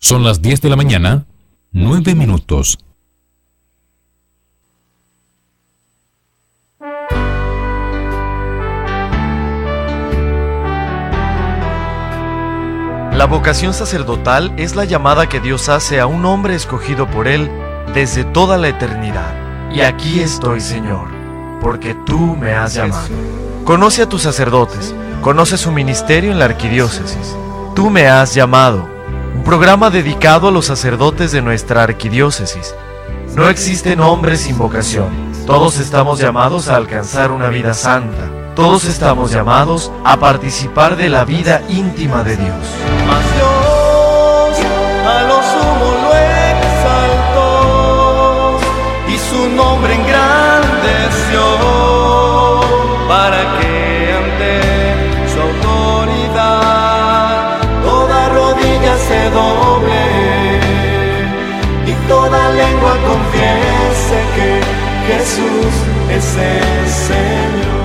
Son las 10 de la mañana, 9 minutos. La vocación sacerdotal es la llamada que Dios hace a un hombre escogido por Él desde toda la eternidad. Y aquí estoy, Señor, porque tú me has llamado. Conoce a tus sacerdotes, conoce su ministerio en la arquidiócesis. Tú me has llamado. Un programa dedicado a los sacerdotes de nuestra arquidiócesis. No existen hombres sin vocación. Todos estamos llamados a alcanzar una vida santa. Todos estamos llamados a participar de la vida íntima de Dios. Mas Dios a lo sumo lo exaltó y su nombre engrandeció para que ante su autoridad toda rodilla se doble y toda lengua confiese que Jesús es el Señor.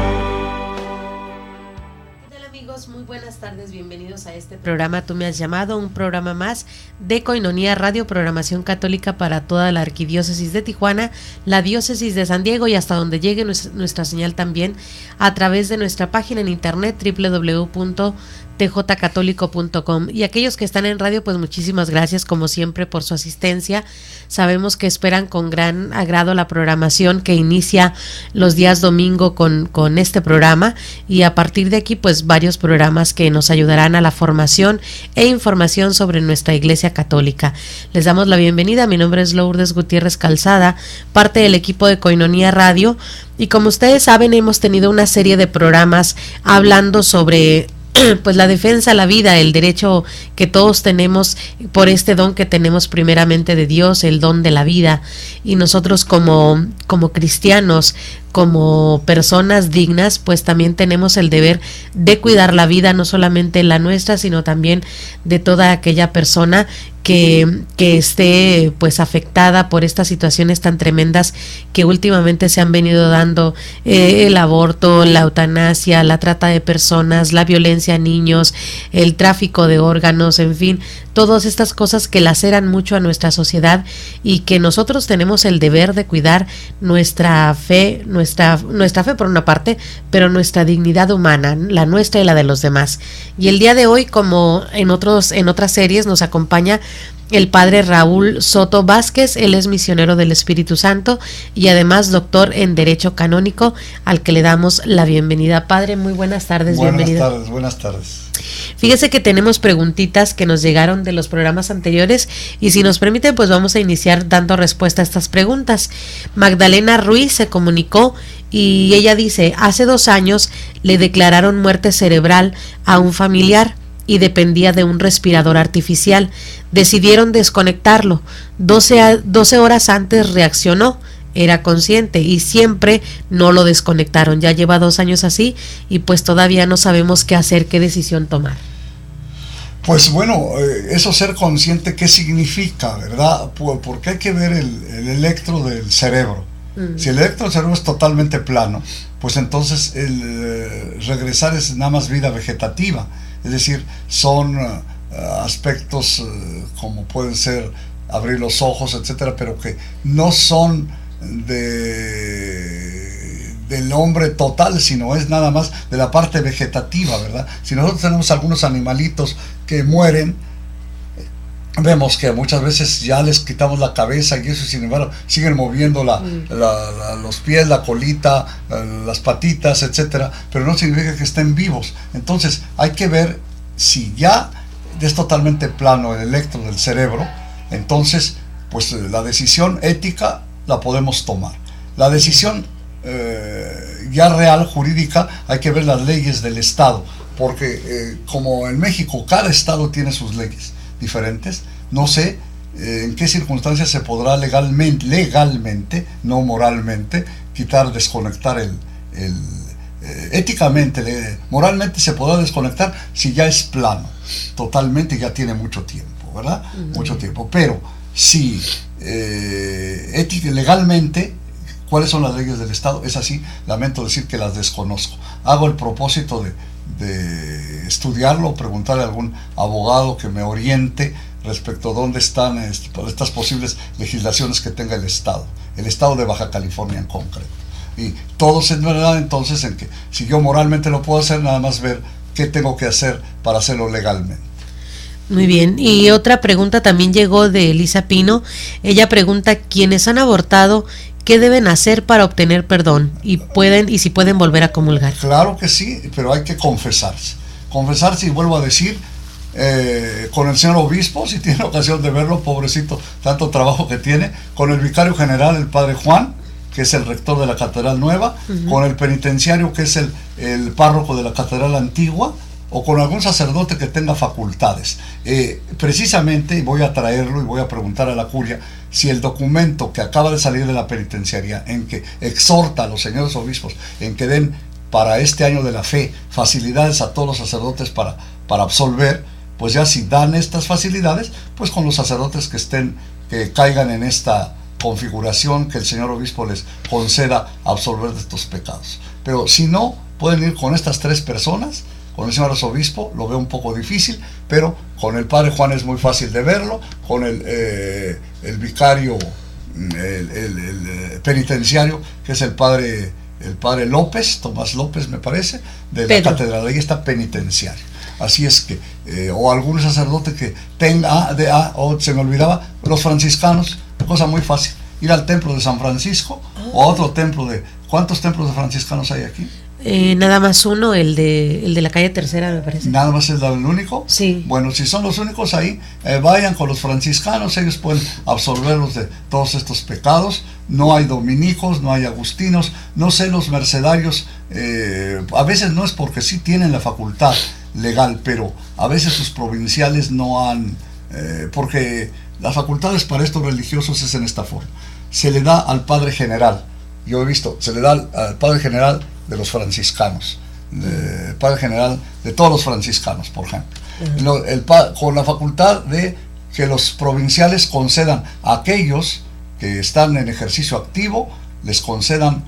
Muy buenas tardes, bienvenidos a este programa Tú me has llamado, un programa más de Koinonia Radio, programación católica para toda la arquidiócesis de Tijuana, la diócesis de San Diego y hasta donde llegue nuestra señal también a través de nuestra página en internet www.tjcatólico.com. Y aquellos que están en radio, pues muchísimas gracias como siempre por su asistencia. Sabemos que esperan con gran agrado la programación que inicia los días domingo con este programa, y a partir de aquí pues varios programas que nos ayudarán a la formación e información sobre nuestra Iglesia Católica. Les damos la bienvenida. Mi nombre es Lourdes Gutiérrez Calzada, parte del equipo de Koinonia Radio, y como ustedes saben hemos tenido una serie de programas hablando sobre pues la defensa a la vida, el derecho que todos tenemos por este don que tenemos primeramente de Dios, el don de la vida, y nosotros como cristianos, como personas dignas, pues también tenemos el deber de cuidar la vida, no solamente la nuestra, sino también de toda aquella persona que esté pues afectada por estas situaciones tan tremendas que últimamente se han venido dando, el aborto, la eutanasia, la trata de personas, la violencia a niños, el tráfico de órganos, en fin, todas estas cosas que laceran mucho a nuestra sociedad, y que nosotros tenemos el deber de cuidar nuestra fe por una parte, pero nuestra dignidad humana, la nuestra y la de los demás. Y el día de hoy, como en otras series, nos acompaña el padre Raúl Soto Vázquez. Él es misionero del Espíritu Santo y además doctor en Derecho Canónico, al que le damos la bienvenida. Padre, muy buenas tardes, bienvenido. Buenas tardes. Fíjese que tenemos preguntitas que nos llegaron de los programas anteriores, y si nos permiten pues vamos a iniciar dando respuesta a estas preguntas. Magdalena Ruiz se comunicó y ella dice: hace 2 años le declararon muerte cerebral a un familiar y dependía de un respirador artificial. Decidieron desconectarlo. 12 horas antes reaccionó, era consciente, y siempre no lo desconectaron. Ya lleva 2 años así y pues todavía no sabemos qué hacer, qué decisión tomar. Pues bueno, eso ser consciente, ¿qué significa, verdad? Porque hay que ver el electro del cerebro. Si el electro del cerebro es totalmente plano, pues entonces el regresar es nada más vida vegetativa. Es decir, son aspectos como pueden ser abrir los ojos, etcétera, pero que no son del hombre total, sino es nada más de la parte vegetativa, ¿verdad? Si nosotros tenemos algunos animalitos que mueren, vemos que muchas veces ya les quitamos la cabeza y eso, sin embargo siguen moviendo los pies, la colita, las patitas, etcétera, pero no significa que estén vivos. Entonces hay que ver si ya es totalmente plano el electro del cerebro. Entonces pues la decisión ética la podemos tomar. La decisión ya real, jurídica, hay que ver las leyes del estado, porque como en México cada estado tiene sus leyes diferentes, no sé en qué circunstancias se podrá legalmente, no moralmente, desconectar éticamente, moralmente se podrá desconectar si ya es plano, totalmente, ya tiene mucho tiempo, ¿verdad? Mucho tiempo, pero si legalmente, ¿cuáles son las leyes del Estado? Es así, lamento decir que las desconozco. Hago el propósito de estudiarlo, preguntarle a algún abogado que me oriente respecto a dónde están estas posibles legislaciones que tenga el Estado de Baja California en concreto. Y todos en verdad entonces en que si yo moralmente lo puedo hacer, nada más ver qué tengo que hacer para hacerlo legalmente. Muy bien, y otra pregunta también llegó de Elisa Pino. Ella pregunta, ¿quiénes han abortado, qué deben hacer para obtener perdón? Y si pueden volver a comulgar. Claro que sí, pero hay que confesarse. Confesarse, y vuelvo a decir, con el señor obispo, si tiene ocasión de verlo, pobrecito, tanto trabajo que tiene, con el vicario general, el padre Juan, que es el rector de la Catedral Nueva, con el penitenciario, que es el párroco de la Catedral Antigua, o con algún sacerdote que tenga facultades. Precisamente, y voy a traerlo y voy a preguntar a la curia, si el documento que acaba de salir de la penitenciaría, en que exhorta a los señores obispos, en que den para este año de la fe facilidades a todos los sacerdotes para absolver, pues ya si dan estas facilidades, pues con los sacerdotes que caigan en esta configuración, que el señor obispo les conceda absolver de estos pecados. Pero si no, pueden ir con estas 3 personas. Con el señor arzobispo lo veo un poco difícil, pero con el padre Juan es muy fácil de verlo, con el vicario, el penitenciario, que es el padre López, Tomás López me parece, de la catedral, ahí está penitenciario. Así es que, o algún sacerdote que tenga, se me olvidaba, los franciscanos, cosa muy fácil, ir al templo de San Francisco, o a otro templo ¿cuántos templos de franciscanos hay aquí? Nada más uno, el de la calle Tercera, me parece. ¿Nada más es el único? Sí. Bueno, si son los únicos ahí, vayan con los franciscanos, ellos pueden absolverlos de todos estos pecados. No hay dominicos, no hay agustinos, no sé, los mercedarios, a veces no es porque sí tienen la facultad legal, pero a veces sus provinciales no han, porque las facultades para estos religiosos es en esta forma. Se le da al padre general, yo he visto, se le da al padre general de los franciscanos, el padre general de todos los franciscanos, por ejemplo, con la facultad de que los provinciales concedan a aquellos que están en ejercicio activo, les concedan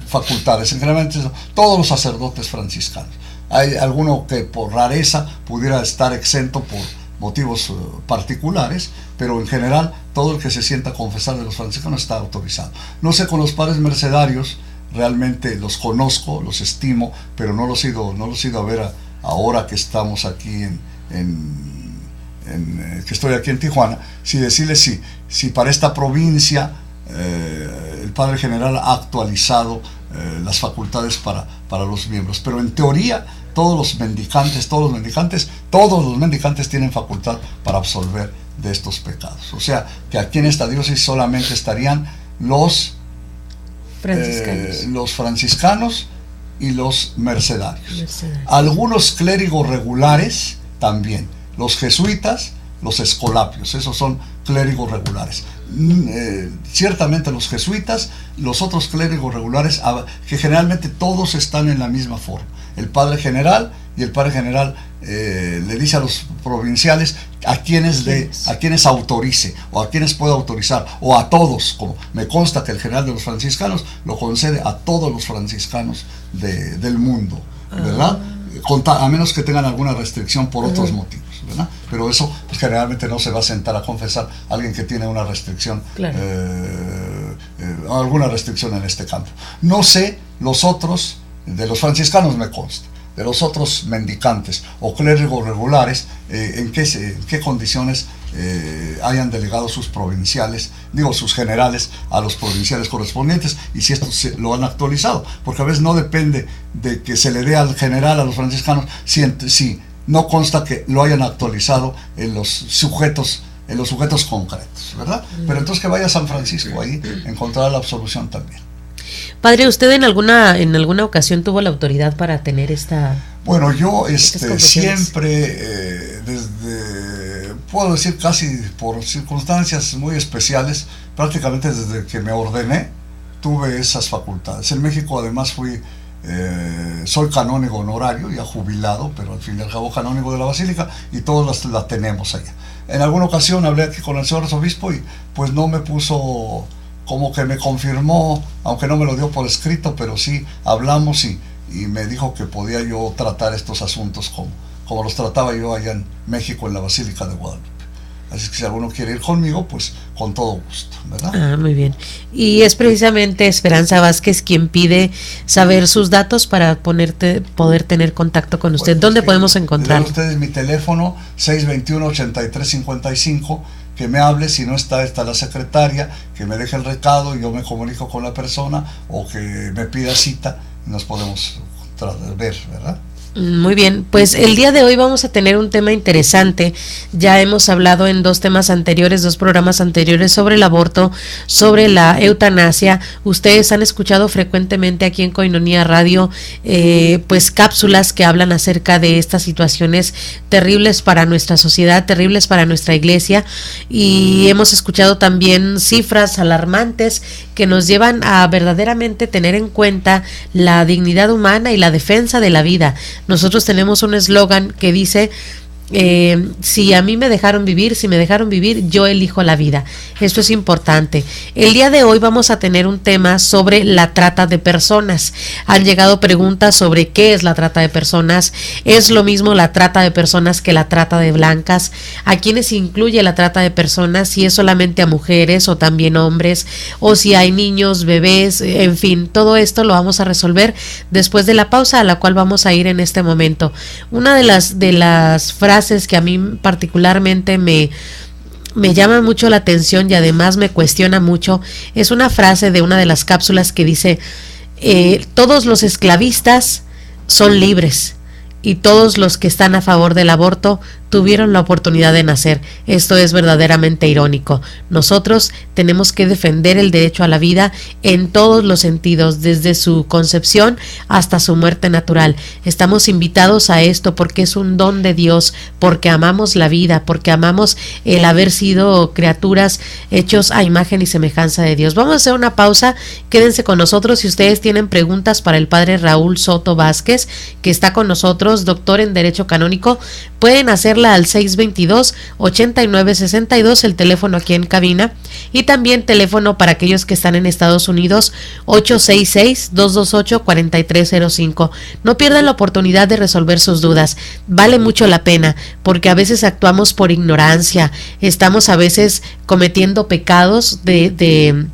facultades, generalmente todos los sacerdotes franciscanos. Hay alguno que por rareza pudiera estar exento por motivos particulares, pero en general todo el que se sienta a confesar de los franciscanos está autorizado. No sé, con los padres mercedarios, realmente los conozco, los estimo, pero no los he ido a ver ahora que estamos aquí que estoy aquí en Tijuana, si decirles si para esta provincia el padre general ha actualizado las facultades para los miembros, pero en teoría todos los mendicantes tienen facultad para absolver de estos pecados. O sea, que aquí en esta diócesis solamente estarían los franciscanos y los mercedarios. Algunos clérigos regulares también, los jesuitas, los escolapios, esos son clérigos regulares. Ciertamente los jesuitas, los otros clérigos regulares, que generalmente todos están en la misma forma. El padre general, y el padre general le dice a los provinciales a quienes autorice, o a quienes pueda autorizar, o a todos, como me consta que el general de los franciscanos lo concede a todos los franciscanos del mundo, ¿verdad? A menos que tengan alguna restricción por otros motivos, ¿verdad? Pero eso, pues, generalmente no se va a sentar a confesar a alguien que tiene una restricción, claro, alguna restricción en este campo. No sé los otros, de los franciscanos me consta, de los otros mendicantes o clérigos regulares, en qué condiciones hayan delegado sus provinciales, sus generales a los provinciales correspondientes, y si estos lo han actualizado, porque a veces no depende de que se le dé al general, a los franciscanos, si no consta que lo hayan actualizado en los sujetos concretos, ¿verdad? Pero entonces que vaya a San Francisco, ahí encontrará la absolución también. Padre, ¿usted en alguna ocasión tuvo la autoridad para tener esta? Bueno, yo siempre, puedo decir casi por circunstancias muy especiales, prácticamente desde que me ordené, tuve esas facultades. En México además soy canónigo honorario, ya jubilado, pero al fin y al cabo canónigo de la Basílica, y todos la tenemos allá. En alguna ocasión hablé aquí con el señor arzobispo y pues no me puso, como que me confirmó, aunque no me lo dio por escrito, pero sí hablamos y me dijo que podía yo tratar estos asuntos como los trataba yo allá en México, en la Basílica de Guadalupe. Así que si alguno quiere ir conmigo, pues con todo gusto, ¿verdad? Ah, muy bien. Y es precisamente Esperanza Vázquez quien pide saber sus datos para poder tener contacto con usted. ¿Dónde podemos encontrar? Ustedes mi teléfono 621-8355, que me hable. Si no está la secretaria, que me deje el recado y yo me comunico con la persona, o que me pida cita y nos podemos ver, ¿verdad? Muy bien, pues el día de hoy vamos a tener un tema interesante. Ya hemos hablado en dos programas anteriores sobre el aborto, sobre la eutanasia. Ustedes han escuchado frecuentemente aquí en Koinonia Radio pues cápsulas que hablan acerca de estas situaciones terribles para nuestra sociedad, terribles para nuestra iglesia, y hemos escuchado también cifras alarmantes que nos llevan a verdaderamente tener en cuenta la dignidad humana y la defensa de la vida. Nosotros tenemos un eslogan que dice: si a mí me dejaron vivir, yo elijo la vida. Esto es importante. El día de hoy vamos a tener un tema sobre la trata de personas. Han llegado preguntas sobre qué es la trata de personas. ¿Es lo mismo la trata de personas que la trata de blancas? ¿A quiénes incluye la trata de personas? Si es solamente a mujeres o también hombres, o si hay niños, bebés, en fin, todo esto lo vamos a resolver después de la pausa, a la cual vamos a ir en este momento. Una de las frases que a mí particularmente me llama mucho la atención y además me cuestiona mucho es una frase de una de las cápsulas que dice: todos los esclavistas son libres y todos los que están a favor del aborto tuvieron la oportunidad de nacer. Esto es verdaderamente irónico. Nosotros tenemos que defender el derecho a la vida en todos los sentidos, desde su concepción hasta su muerte natural. Estamos invitados a esto porque es un don de Dios, porque amamos la vida, porque amamos el haber sido criaturas hechos a imagen y semejanza de Dios. Vamos a hacer una pausa, quédense con nosotros. Si ustedes tienen preguntas para el padre Raúl Soto Vázquez, que está con nosotros, doctor en Derecho Canónico, pueden hacerla al 622-8962, el teléfono aquí en cabina, y también teléfono para aquellos que están en Estados Unidos, 866-228-4305. No pierdan la oportunidad de resolver sus dudas, vale mucho la pena, porque a veces actuamos por ignorancia, estamos a veces cometiendo pecados de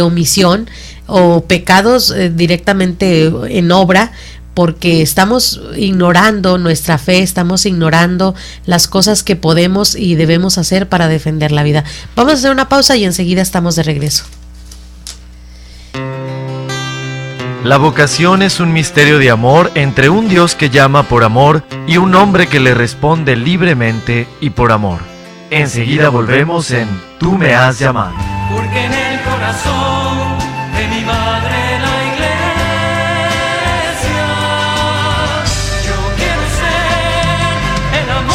omisión o pecados directamente en obra, porque estamos ignorando nuestra fe, estamos ignorando las cosas que podemos y debemos hacer para defender la vida. Vamos a hacer una pausa y enseguida estamos de regreso. La vocación es un misterio de amor entre un Dios que llama por amor y un hombre que le responde libremente y por amor. Enseguida volvemos en Tú me has llamado. Porque en el corazón de mi madre la iglesia, yo quiero ser el amor.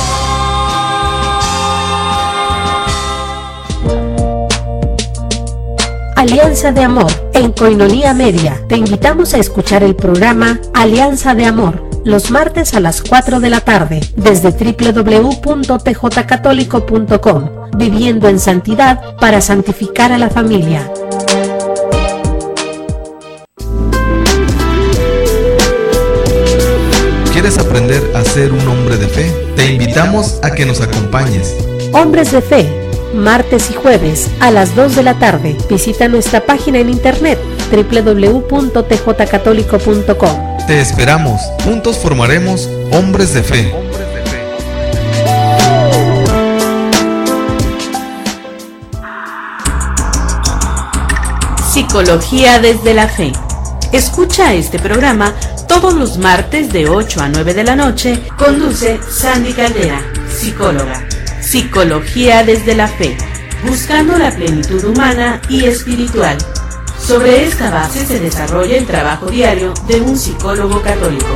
Alianza de Amor en Koinonia Media. Te invitamos a escuchar el programa Alianza de Amor los martes a las 4 de la tarde desde www.tjcatólico.com. Viviendo en santidad para santificar a la familia. ¿Quieres aprender a ser un hombre de fe? Te invitamos a que nos acompañes. Hombres de Fe, martes y jueves a las 2 de la tarde. Visita nuestra página en internet www.tjcatólico.com. Te esperamos. Juntos formaremos Hombres de Fe. Psicología desde la Fe. Escucha este programa todos los martes de 8 a 9 de la noche. Conduce Sandy Caldera, psicóloga. Psicología desde la Fe, buscando la plenitud humana y espiritual. Sobre esta base se desarrolla el trabajo diario de un psicólogo católico.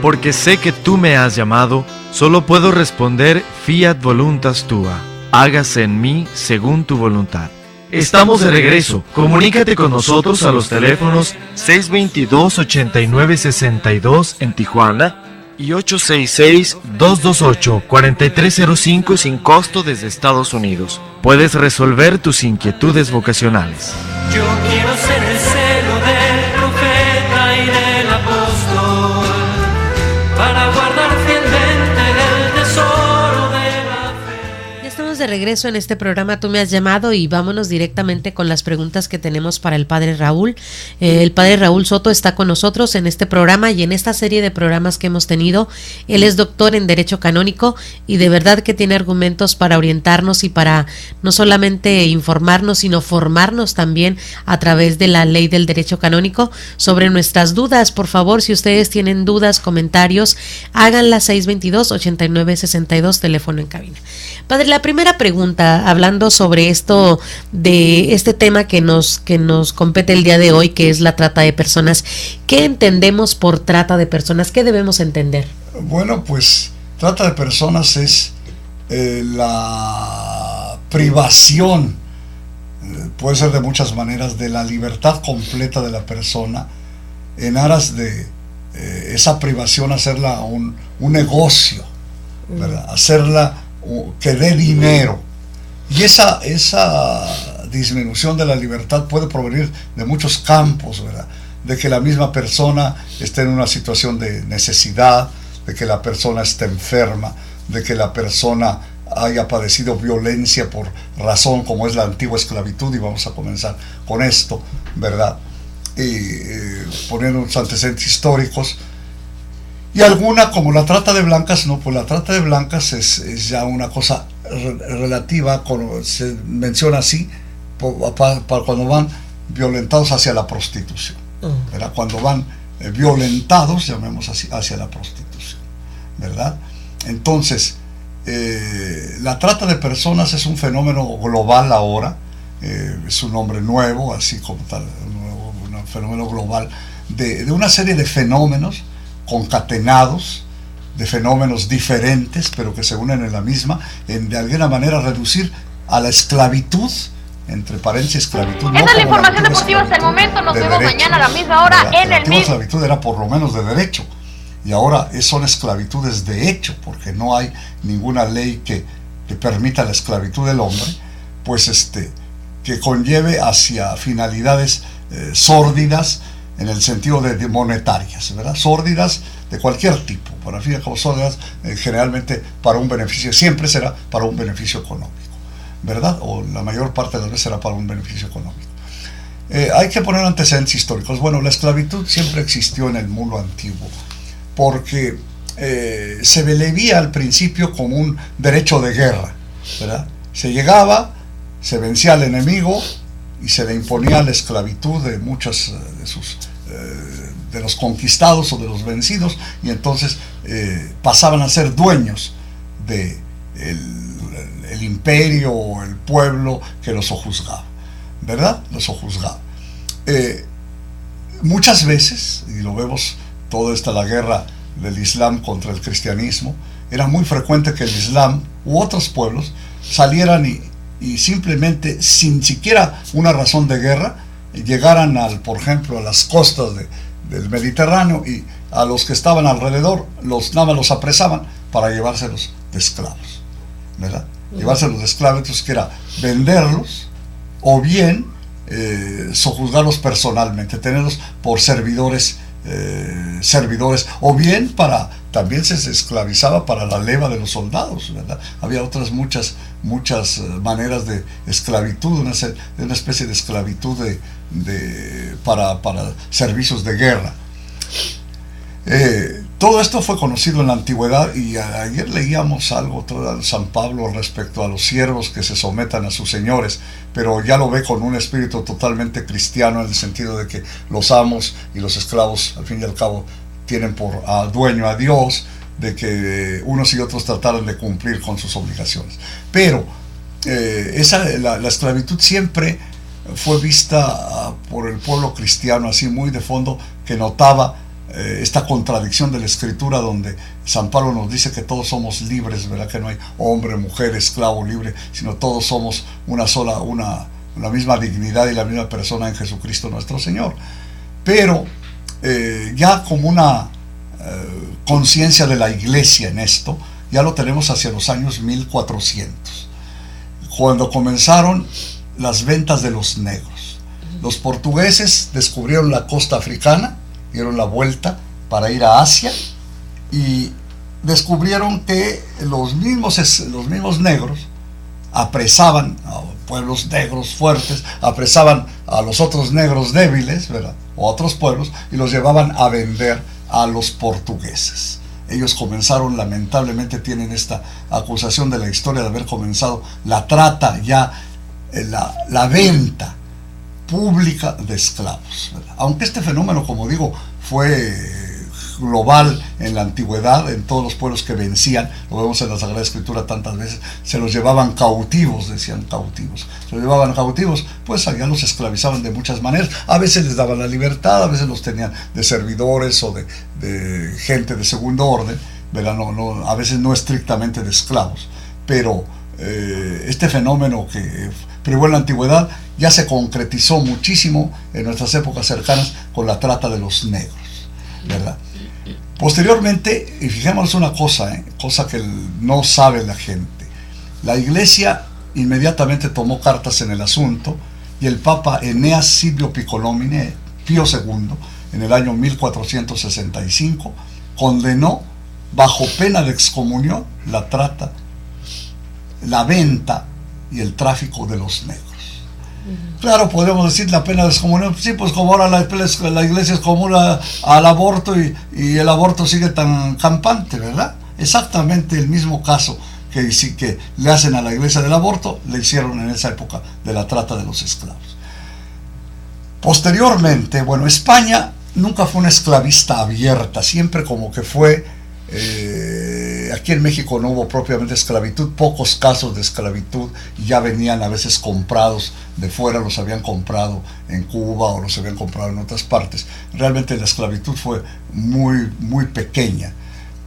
Porque sé que tú me has llamado, solo puedo responder fiat voluntas tua, hágase en mí según tu voluntad. Estamos de regreso. Comunícate con nosotros a los teléfonos 622-8962 en Tijuana, y 866-228-4305 sin costo desde Estados Unidos. Puedes resolver tus inquietudes vocacionales. Yo quiero ser el celo del profeta y del apóstol, para guardar fielmente el tesoro de la fe. Ya estamos de regreso en este programa Tú me has llamado y vámonos directamente con las preguntas que tenemos para el Padre Raúl. El Padre Raúl Soto está con nosotros en este programa y en esta serie de programas que hemos tenido. Él es doctor en Derecho Canónico y de verdad que tiene argumentos para orientarnos y para no solamente informarnos, sino formarnos también a través de la ley del Derecho Canónico sobre nuestras dudas. Por favor, si ustedes tienen dudas, comentarios, háganlas 622-8962, teléfono en cabina. Padre, la primera pregunta, hablando sobre esto, de este tema que nos compete el día de hoy, que es la trata de personas. ¿Qué entendemos por trata de personas? ¿Qué debemos entender? Bueno, pues trata de personas es la privación, puede ser de muchas maneras, de la libertad completa de la persona en aras de esa privación, hacerla un negocio, ¿verdad? Hacerla que dé dinero. Y esa disminución de la libertad puede provenir de muchos campos, ¿verdad? De que la misma persona esté en una situación de necesidad, de que la persona esté enferma, de que la persona haya padecido violencia por razón como es la antigua esclavitud, y vamos a comenzar con esto, ¿verdad? Y poner unos antecedentes históricos. Y alguna, como la trata de blancas, no, pues la trata de blancas es ya una cosa relativa, se menciona así, para cuando van violentados hacia la prostitución, ¿verdad? Cuando van violentados, llamemos así, hacia la prostitución, ¿verdad? Entonces, la trata de personas es un fenómeno global ahora, es un nombre nuevo, así como tal, un fenómeno global de una serie de fenómenos concatenados, de fenómenos diferentes, pero que se unen en la misma, en de alguna manera reducir a la esclavitud, entre paréntesis esclavitud. Esta es la información deportiva hasta el momento, nos vemos mañana a la misma hora en el La antigua esclavitud era por lo menos de derecho, y ahora son esclavitudes de hecho, porque no hay ninguna ley que permita la esclavitud del hombre, pues que conlleve hacia finalidades sórdidas, en el sentido de monetarias, ¿verdad? Sórdidas de cualquier tipo, para fin como sórdidas, generalmente para un beneficio, siempre será para un beneficio económico, ¿verdad? O la mayor parte de las veces será para un beneficio económico. Hay que poner antecedentes históricos. Bueno, la esclavitud siempre existió en el mundo antiguo, porque se le veía al principio como un derecho de guerra, ¿verdad? Se llegaba, se vencía al enemigo y se le imponía la esclavitud de muchos de los conquistados o de los vencidos, y entonces pasaban a ser dueños de el imperio o el pueblo que los sojuzgaba, ¿verdad? Los sojuzgaba. Muchas veces, y lo vemos toda la guerra del Islam contra el cristianismo, era muy frecuente que el Islam u otros pueblos salieran y simplemente, sin siquiera una razón de guerra, llegaran por ejemplo, a las costas del Mediterráneo, y a los que estaban alrededor nada más los apresaban para llevárselos de esclavos, ¿verdad? Llevárselos de esclavos, entonces que era venderlos o bien sojuzgarlos personalmente, tenerlos por servidores, o bien también se esclavizaba para la leva de los soldados, ¿verdad? Había otras muchas maneras de esclavitud, una especie de esclavitud para servicios de guerra. Todo esto fue conocido en la antigüedad, y ayer leíamos algo de San Pablo respecto a los siervos que se sometan a sus señores, pero ya lo ve con un espíritu totalmente cristiano, en el sentido de que los amos y los esclavos al fin y al cabo tienen por dueño a Dios, de que unos y otros trataran de cumplir con sus obligaciones. Pero la esclavitud siempre fue vista por el pueblo cristiano así muy de fondo, que notaba esta contradicción de la Escritura, donde San Pablo nos dice que todos somos libres, ¿verdad? Que no hay hombre, mujer, esclavo, libre, sino todos somos la misma dignidad y la misma persona en Jesucristo nuestro Señor. Pero ya como conciencia de la iglesia en esto, ya lo tenemos hacia los años 1400, cuando comenzaron las ventas de los negros. Los portugueses descubrieron la costa africana, dieron la vuelta para ir a Asia y descubrieron que los mismos negros apresaban a pueblos negros fuertes, apresaban a los otros negros débiles, ¿verdad?, o a otros pueblos, y los llevaban a vender a los portugueses. Ellos comenzaron, lamentablemente tienen esta acusación de la historia de haber comenzado la trata, ya la venta pública de esclavos, ¿verdad? Aunque este fenómeno, como digo, fue global en la antigüedad, en todos los pueblos que vencían, lo vemos en la Sagrada Escritura tantas veces, se los llevaban cautivos, decían cautivos, se los llevaban cautivos, pues allá los esclavizaban de muchas maneras, a veces les daban la libertad, a veces los tenían de servidores o de gente de segundo orden, ¿verdad? A veces no estrictamente de esclavos, pero este fenómeno que privó en la antigüedad ya se concretizó muchísimo en nuestras épocas cercanas con la trata de los negros, ¿verdad? Posteriormente, y fijémonos una cosa, cosa que no sabe la gente, la iglesia inmediatamente tomó cartas en el asunto y el Papa Eneas Silvio Piccolomini, Pío II, en el año 1465, condenó bajo pena de excomunión la trata, la venta y el tráfico de los negros. Claro, podemos decir la pena de excomunión, sí, pues como ahora la iglesia excomulga al aborto y el aborto sigue tan campante, ¿verdad? Exactamente el mismo caso que le hacen a la iglesia del aborto, le hicieron en esa época de la trata de los esclavos. Posteriormente, bueno, España nunca fue una esclavista abierta, siempre como que fue, aquí en México no hubo propiamente esclavitud, pocos casos de esclavitud, y ya venían a veces comprados de fuera, los habían comprado en Cuba o los habían comprado en otras partes. Realmente la esclavitud fue muy, muy pequeña,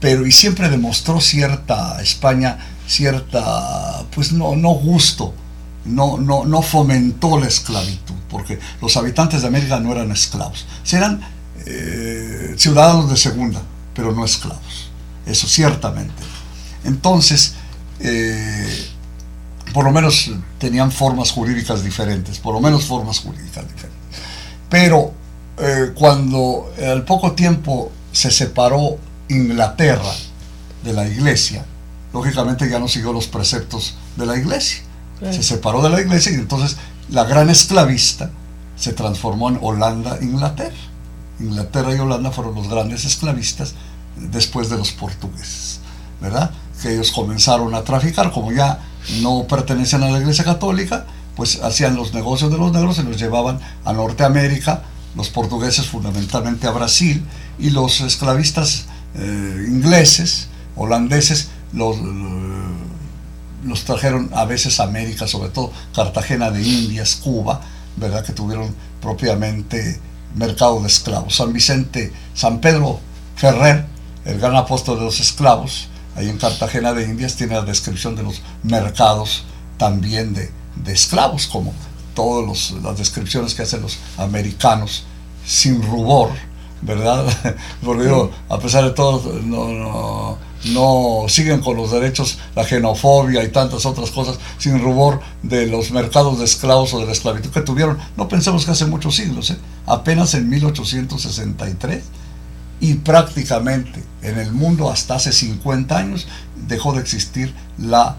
pero y siempre demostró España cierta, pues no gusto, no fomentó la esclavitud, porque los habitantes de América no eran esclavos, eran ciudadanos de segunda, pero no esclavos, eso ciertamente. Entonces, por lo menos tenían formas jurídicas diferentes, pero cuando al poco tiempo se separó Inglaterra de la iglesia, lógicamente ya no siguió los preceptos de la iglesia, se separó de la iglesia y entonces la gran esclavista se transformó en Holanda-Inglaterra. Inglaterra y Holanda fueron los grandes esclavistas después de los portugueses, ¿verdad? Que ellos comenzaron a traficar, como ya no pertenecían a la iglesia católica, pues hacían los negocios de los negros, se los llevaban a Norteamérica, los portugueses fundamentalmente a Brasil, y los esclavistas ingleses, holandeses, los trajeron a veces a América, sobre todo Cartagena de Indias, Cuba, ¿verdad? Que tuvieron propiamente mercado de esclavos. San Pedro Ferrer, el gran apóstol de los esclavos, ahí en Cartagena de Indias, tiene la descripción de los mercados también de esclavos, como todas las descripciones que hacen los americanos, sin rubor, ¿verdad? Porque digo, a pesar de todo, no siguen con los derechos, la xenofobia y tantas otras cosas, sin rubor, de los mercados de esclavos o de la esclavitud que tuvieron. No pensemos que hace muchos siglos, apenas en 1863, y prácticamente en el mundo hasta hace 50 años dejó de existir la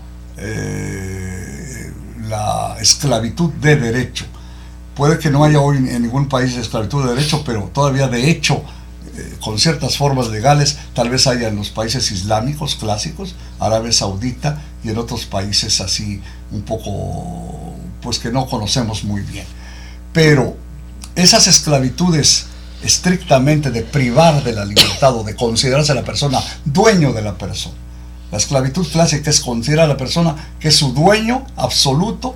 esclavitud de derecho. Puede que no haya hoy en ningún país esclavitud de derecho, pero todavía de hecho, con ciertas formas legales, tal vez haya en los países islámicos clásicos, Arabia Saudita, y en otros países así un poco, pues que no conocemos muy bien. Pero esas esclavitudes estrictamente de privar de la libertad o de considerarse a la persona dueño de la persona, la esclavitud clásica es considerar a la persona que es su dueño absoluto,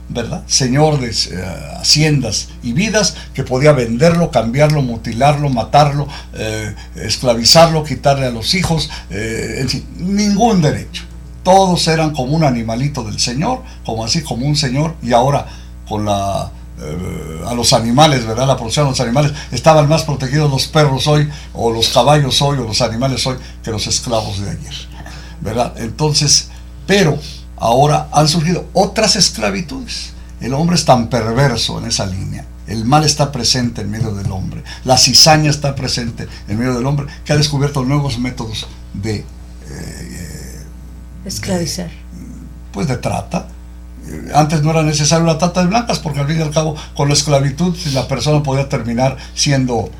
¿verdad? Señor de haciendas y vidas, que podía venderlo, cambiarlo, mutilarlo, matarlo, esclavizarlo, quitarle a los hijos, en fin, ningún derecho. Todos eran como un animalito del Señor, como un señor, y ahora con la a los animales, ¿verdad? La protección a los animales. Estaban más protegidos los perros hoy, o los caballos hoy, o los animales hoy, que los esclavos de ayer, ¿verdad? Entonces, pero ahora han surgido otras esclavitudes. El hombre es tan perverso en esa línea. El mal está presente en medio del hombre. La cizaña está presente en medio del hombre, que ha descubierto nuevos métodos de esclavizar. De trata. Antes no era necesario la trata de blancas, porque al fin y al cabo, con la esclavitud, la persona podía terminar siendo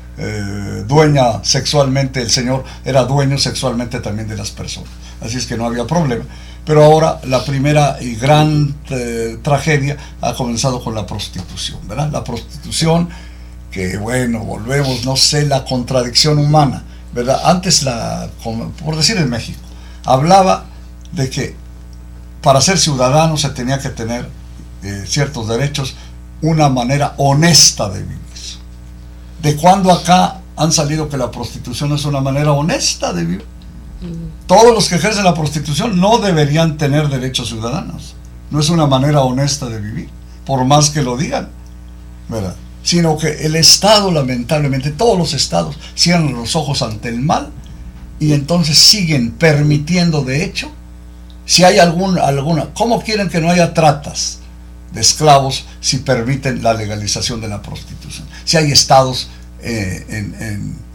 dueña sexualmente. El Señor era dueño sexualmente también de las personas. Así es que no había problema. Pero ahora la primera y gran tragedia ha comenzado con la prostitución, ¿verdad? La prostitución, que bueno, volvemos, no sé, la contradicción humana, ¿verdad? Antes, por decir en México, hablaba de que para ser ciudadano se tenía que tener ciertos derechos, una manera honesta de vivir. ¿De cuándo acá han salido que la prostitución es una manera honesta de vivir? Todos los que ejercen la prostitución no deberían tener derechos ciudadanos. No es una manera honesta de vivir, por más que lo digan, ¿verdad? Sino que el Estado, lamentablemente, todos los estados cierran los ojos ante el mal y entonces siguen permitiendo, de hecho, si hay alguna, ¿cómo quieren que no haya tratas de esclavos si permiten la legalización de la prostitución? Si hay estados,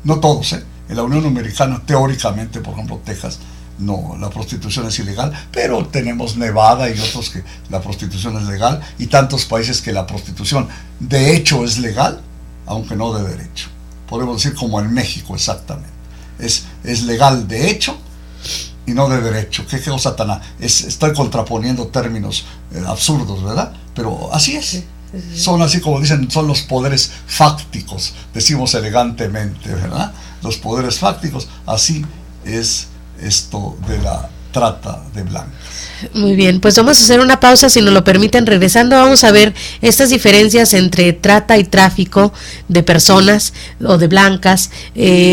no todos, en la Unión Americana, teóricamente, por ejemplo, Texas, no, la prostitución es ilegal, pero tenemos Nevada y otros que la prostitución es legal, y tantos países que la prostitución de hecho es legal, aunque no de derecho. Podemos decir como en México exactamente. Es legal de hecho y no de derecho. ¿Qué cosa tan? Estoy contraponiendo términos absurdos, ¿verdad? Pero así es. Sí. Son así como dicen, son los poderes fácticos, decimos elegantemente, ¿verdad? Los poderes fácticos, así es esto de la trata de blancas. Muy bien, pues vamos a hacer una pausa, si nos lo permiten. Regresando vamos a ver estas diferencias entre trata y tráfico de personas o de blancas.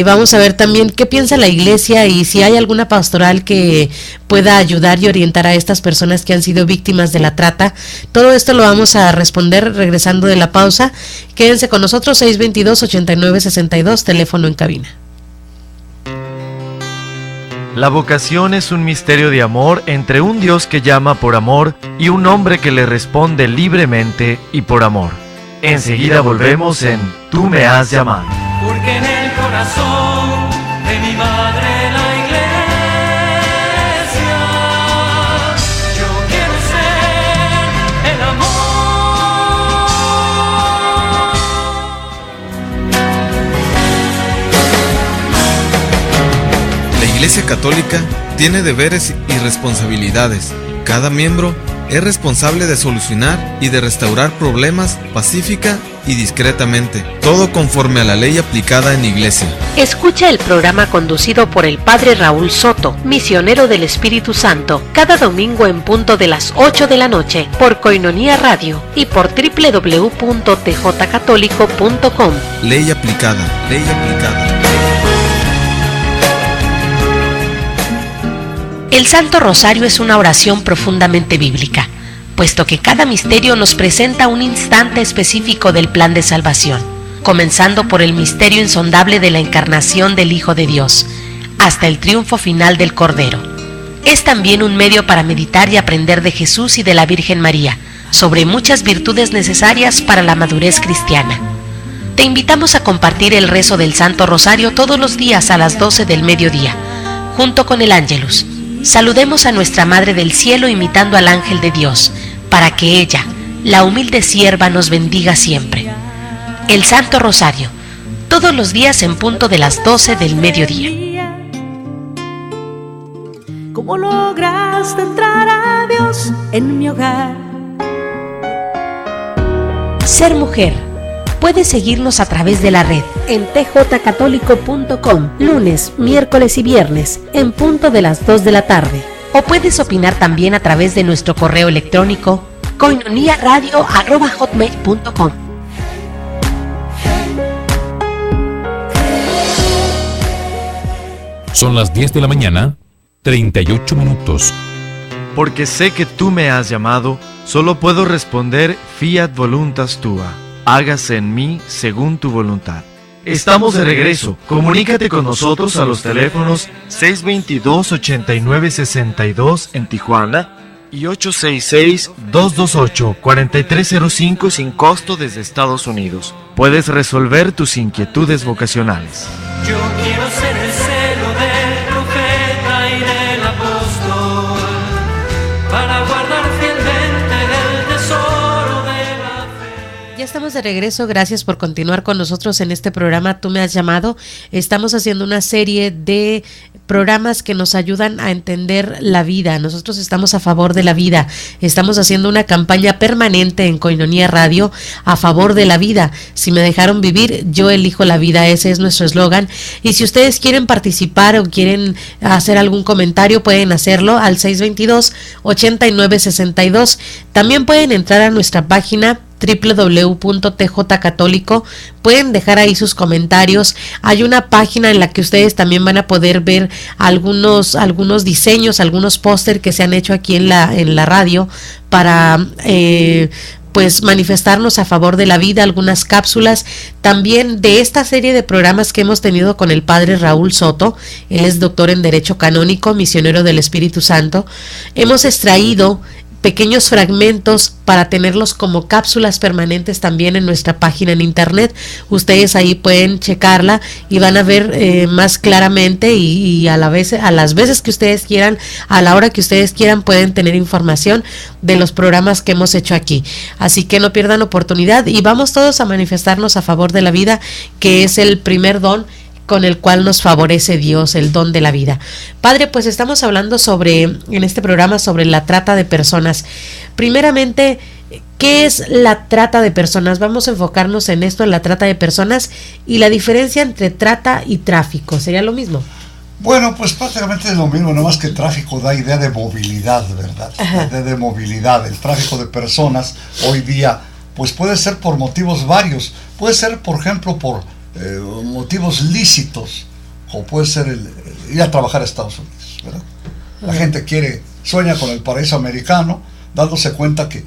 Vamos a ver también qué piensa la iglesia y si hay alguna pastoral que pueda ayudar y orientar a estas personas que han sido víctimas de la trata. Todo esto lo vamos a responder regresando de la pausa. Quédense con nosotros, 622-8962, teléfono en cabina. La vocación es un misterio de amor entre un Dios que llama por amor y un hombre que le responde libremente y por amor. Enseguida volvemos en Tú me has llamado. Porque en el corazón de mi madre la iglesia, yo quiero ser el amor. La Iglesia Católica tiene deberes y responsabilidades. Cada miembro es responsable de solucionar y de restaurar problemas pacífica y discretamente, todo conforme a la ley aplicada en Iglesia. Escucha el programa conducido por el Padre Raúl Soto, misionero del Espíritu Santo, cada domingo en punto de las 8 de la noche por Coinonía Radio y por www.tjcatólico.com. Ley aplicada, ley aplicada. El Santo Rosario es una oración profundamente bíblica, puesto que cada misterio nos presenta un instante específico del plan de salvación, comenzando por el misterio insondable de la encarnación del Hijo de Dios, hasta el triunfo final del Cordero. Es también un medio para meditar y aprender de Jesús y de la Virgen María, sobre muchas virtudes necesarias para la madurez cristiana. Te invitamos a compartir el rezo del Santo Rosario todos los días a las 12 del mediodía, junto con el Ángelus. Saludemos a nuestra Madre del Cielo imitando al ángel de Dios, para que ella, la humilde sierva, nos bendiga siempre. El Santo Rosario, todos los días en punto de las 12 del mediodía. ¿Cómo lograste entrar a Dios en mi hogar? Ser Mujer. Puedes seguirnos a través de la red en tjcatólico.com, lunes, miércoles y viernes, en punto de las 2 de la tarde. O puedes opinar también a través de nuestro correo electrónico coinoniaradio@hotmail.com. Son las 10 de la mañana, 38 minutos. Porque sé que tú me has llamado, Solo puedo responder fiat voluntas tua, hágase en mí según tu voluntad. Estamos de regreso. Comunícate con nosotros a los teléfonos 622-8962 en Tijuana y 866-228-4305 sin costo desde Estados Unidos. Puedes resolver tus inquietudes vocacionales. Yo quiero ser el celo del profeta y del apóstol, para guardar fielmente del tesoro de la fe. Ya estamos de regreso, gracias por continuar con nosotros en este programa Tú me has llamado. Estamos haciendo una serie de programas que nos ayudan a entender la vida. Nosotros estamos a favor de la vida. Estamos haciendo una campaña permanente en Koinonia Radio a favor de la vida. Si me dejaron vivir, yo elijo la vida. Ese es nuestro eslogan. Y si ustedes quieren participar o quieren hacer algún comentario, pueden hacerlo al 622-8962. También pueden entrar a nuestra página www.tjcatólico, pueden dejar ahí sus comentarios. Hay una página en la que ustedes también van a poder ver algunos diseños, algunos póster que se han hecho aquí en la radio para pues manifestarnos a favor de la vida, algunas cápsulas también de esta serie de programas que hemos tenido con el padre Raúl Soto. Él es doctor en Derecho Canónico, misionero del Espíritu Santo. Hemos extraído pequeños fragmentos para tenerlos como cápsulas permanentes también en nuestra página en internet. Ustedes ahí pueden checarla y van a ver más claramente y a las veces que ustedes quieran, a la hora que ustedes quieran, pueden tener información de los programas que hemos hecho aquí. Así que no pierdan oportunidad y vamos todos a manifestarnos a favor de la vida, que es el primer don con el cual nos favorece Dios, el don de la vida. Padre, pues estamos hablando en este programa sobre la trata de personas. Primeramente, ¿qué es la trata de personas? Vamos a enfocarnos en esto, en la trata de personas y la diferencia entre trata y tráfico. ¿Sería lo mismo? Bueno, pues prácticamente es lo mismo, no más que tráfico da idea de movilidad, ¿verdad? Idea de movilidad. El tráfico de personas hoy día, pues puede ser por motivos varios. Puede ser, por ejemplo, por motivos lícitos, como puede ser el ir a trabajar a Estados Unidos, ¿verdad? La gente sueña con el paraíso americano, dándose cuenta que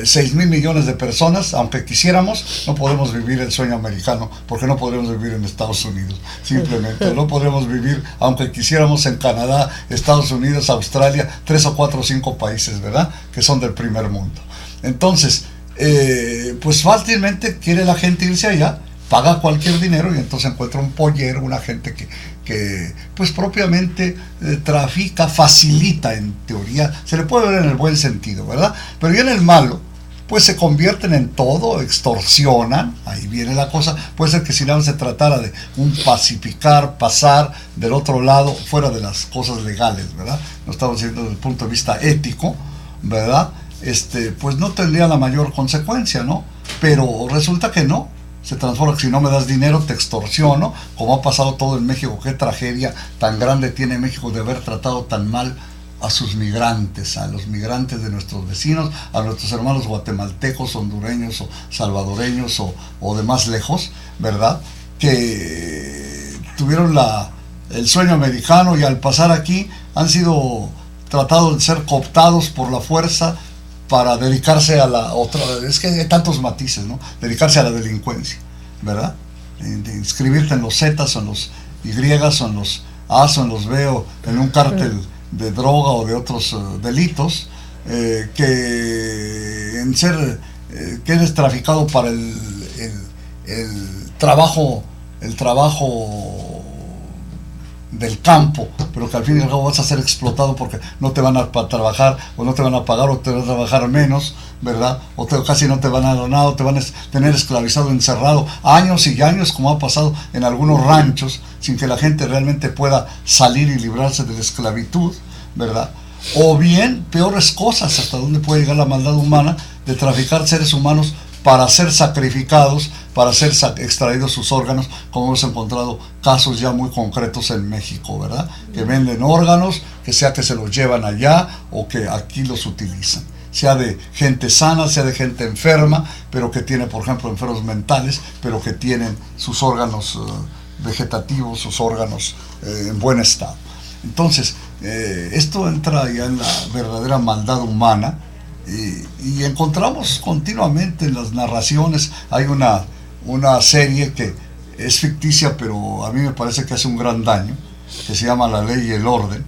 6,000 millones de personas, aunque quisiéramos, no podemos vivir el sueño americano, porque no podremos vivir en Estados Unidos, simplemente no podremos vivir, aunque quisiéramos, en Canadá, Estados Unidos, Australia, 3 o 4 o 5 países, ¿verdad?, que son del primer mundo. Entonces, pues fácilmente quiere la gente irse allá, paga cualquier dinero y entonces encuentra un pollero, una gente que pues propiamente trafica, facilita, en teoría, se le puede ver en el buen sentido, ¿verdad? Pero ya en el malo, pues se convierten en todo, extorsionan, ahí viene la cosa. Puede ser que si no se tratara de un pacificar, pasar del otro lado, fuera de las cosas legales, ¿verdad? No estamos diciendo desde el punto de vista ético, ¿verdad? Pues no tendría la mayor consecuencia, ¿no? Pero resulta que no. Se transforma que si no me das dinero te extorsiono, como ha pasado todo en México. Qué tragedia tan grande tiene México de haber tratado tan mal a sus migrantes, a los migrantes de nuestros vecinos, a nuestros hermanos guatemaltecos, hondureños o salvadoreños o de más lejos, ¿verdad? Que tuvieron el sueño americano y al pasar aquí han sido tratados de ser cooptados por la fuerza para dedicarse a la otra. Es que hay tantos matices, ¿no? Dedicarse a la delincuencia, ¿verdad? Inscribirte en los Zetas o en los Y o en los A o en los B o en un cártel de droga o de otros delitos, que en ser que eres traficado para el trabajo del campo, pero que al fin y al cabo vas a ser explotado porque no te van a trabajar o no te van a pagar o te van a trabajar menos, ¿verdad? O casi no te van a dar nada, o te van a tener esclavizado, encerrado años y años, como ha pasado en algunos ranchos, sin que la gente realmente pueda salir y librarse de la esclavitud, ¿verdad? O bien, peores cosas, hasta dónde puede llegar la maldad humana de traficar seres humanos para ser sacrificados, para ser extraídos sus órganos, como hemos encontrado casos ya muy concretos en México, ¿verdad? Que venden órganos, que sea que se los llevan allá o que aquí los utilizan. Sea de gente sana, sea de gente enferma, pero que tiene, por ejemplo, enfermos mentales, pero que tienen sus órganos vegetativos, sus órganos en buen estado. Entonces, esto entra ya en la verdadera maldad humana, Y encontramos continuamente en las narraciones, hay una serie que es ficticia, pero a mí me parece que hace un gran daño, que se llama La Ley y el Orden,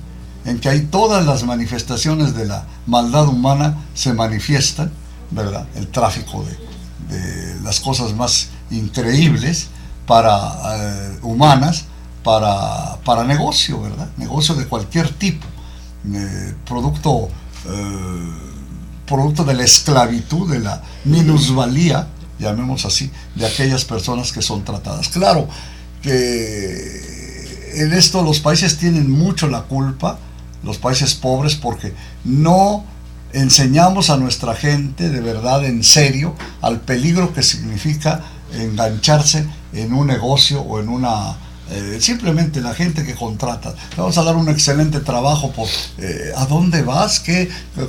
en que hay todas las manifestaciones de la maldad humana se manifiestan, ¿verdad? El tráfico de las cosas más increíbles humanas para negocio, ¿verdad? Negocio de cualquier tipo, producto de la esclavitud, de la minusvalía, llamemos así, de aquellas personas que son tratadas. Claro que en esto los países tienen mucho la culpa, los países pobres, porque no enseñamos a nuestra gente de verdad, en serio, al peligro que significa engancharse en un negocio o en simplemente la gente que contrata. Te vamos a dar un excelente trabajo por ¿a dónde vas?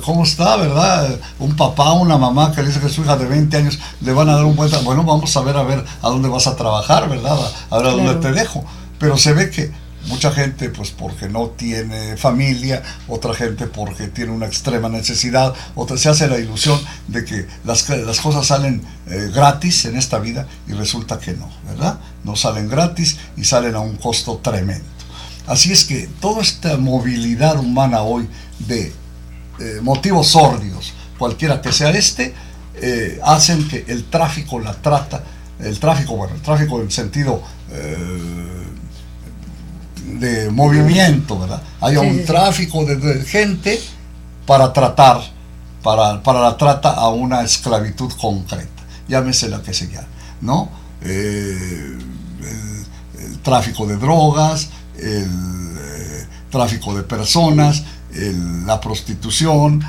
¿Cómo está? ¿Verdad? Un papá, una mamá que le dice que su hija de 20 años le van a dar un buen trabajo. Bueno, vamos a ver a dónde vas a trabajar, ¿verdad? A ver a dónde te dejo. Pero se ve que mucha gente, pues porque no tiene familia, otra gente porque tiene una extrema necesidad, otra se hace la ilusión de que las cosas salen gratis en esta vida, y resulta que no, ¿verdad? No salen gratis y salen a un costo tremendo. Así es que toda esta movilidad humana hoy de motivos sórdidos, cualquiera que sea hacen que el tráfico, el tráfico en sentido de movimiento, ¿verdad? Haya un tráfico de gente para la trata a una esclavitud concreta, llámese la que se llame, ¿no? El tráfico de drogas, el tráfico de personas, la prostitución,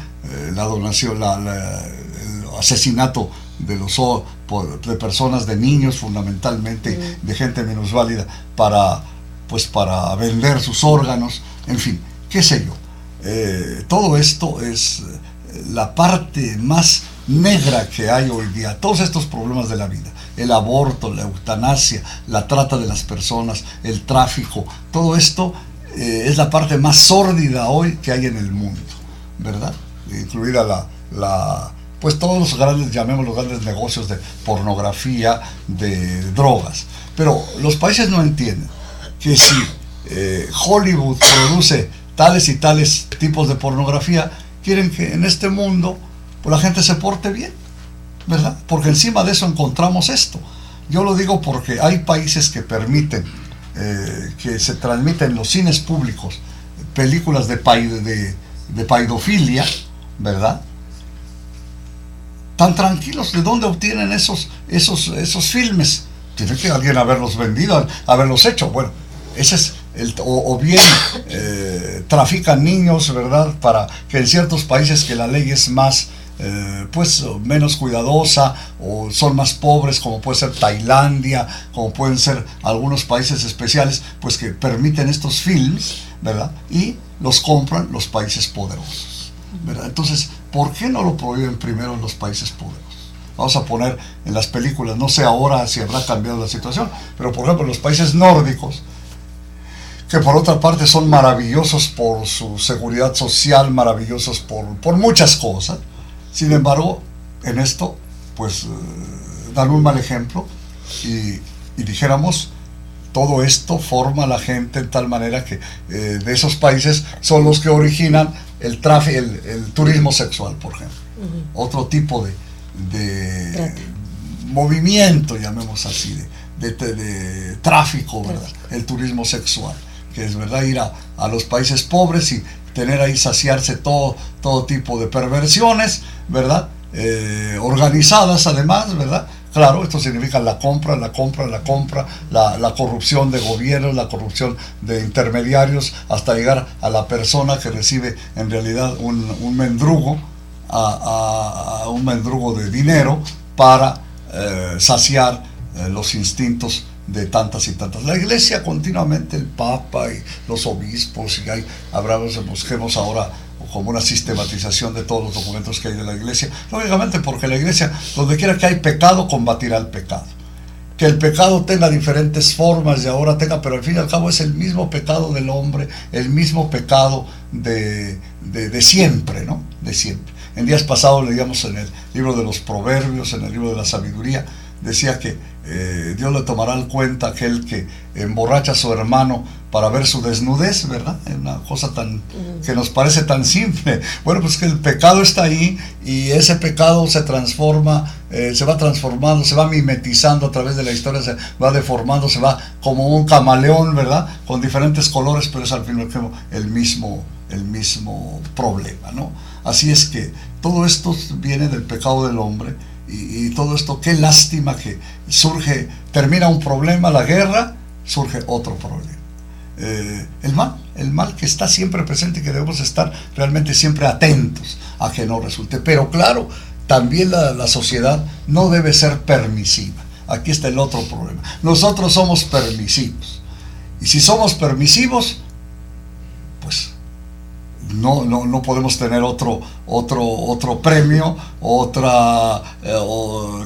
la donación, el asesinato de personas, de niños fundamentalmente, de gente minusválida, para vender sus órganos, en fin, qué sé yo. Todo esto es la parte más negra que hay hoy día, todos estos problemas de la vida, el aborto, la eutanasia, la trata de las personas, el tráfico, todo esto es la parte más sórdida hoy que hay en el mundo, ¿verdad? Incluida pues todos los grandes negocios de pornografía, de drogas. Pero los países no entienden que si Hollywood produce tales y tales tipos de pornografía, quieren que en este mundo pues, la gente se porte bien, ¿verdad? Porque encima de eso encontramos esto. Yo lo digo porque hay países que permiten que se transmiten en los cines públicos películas de paidofilia, ¿verdad? Tan tranquilos. ¿De dónde obtienen esos filmes? Tiene que alguien haberlos vendido, haberlos hecho. Bueno, ese es o bien trafican niños, ¿verdad? Para que en ciertos países que la ley es más menos cuidadosa, o son más pobres, como puede ser Tailandia, como pueden ser algunos países especiales, pues que permiten estos films, ¿verdad? Y los compran los países poderosos, ¿verdad? Entonces, ¿por qué no lo prohíben primero en los países poderosos? Vamos a poner en las películas, no sé ahora si habrá cambiado la situación, pero por ejemplo en los países nórdicos, que por otra parte son maravillosos por su seguridad social, maravillosos por muchas cosas. Sin embargo, en esto, pues, dan un mal ejemplo y dijéramos, todo esto forma a la gente en tal manera que de esos países son los que originan el turismo sexual, por ejemplo. Otro tipo de movimiento, llamemos así, de tráfico, ¿verdad? El turismo sexual, que es, ¿verdad?, ir a los países pobres y tener ahí, saciarse todo tipo de perversiones, ¿verdad? Organizadas además, ¿verdad? Claro, esto significa la compra, la corrupción de gobiernos, la corrupción de intermediarios, hasta llegar a la persona que recibe en realidad un mendrugo, a un mendrugo de dinero para saciar los instintos de tantas y tantas. La iglesia continuamente, el papa y los obispos, y busquemos ahora como una sistematización de todos los documentos que hay de la iglesia, lógicamente porque la iglesia, donde quiera que hay pecado, combatirá el pecado. Que el pecado tenga diferentes formas y ahora pero al fin y al cabo es el mismo pecado del hombre, el mismo pecado de siempre, ¿no? De siempre. En días pasados leíamos en el libro de los Proverbios, en el libro de la Sabiduría, decía que Dios le tomará en cuenta a aquel que emborracha a su hermano para ver su desnudez, ¿verdad? Es una cosa que nos parece tan simple. Bueno, pues que el pecado está ahí y ese pecado se transforma, se va transformando, se va mimetizando a través de la historia, se va deformando, se va como un camaleón, ¿verdad? Con diferentes colores, pero es al fin y al cabo el mismo problema, ¿no? Así es que todo esto viene del pecado del hombre. Y todo esto, qué lástima que surge, termina un problema, la guerra, surge otro problema. El mal que está siempre presente y que debemos estar realmente siempre atentos a que no resulte. Pero claro, también la sociedad no debe ser permisiva. Aquí está el otro problema. Nosotros somos permisivos. Y si somos permisivos, pues no podemos tener otro premio,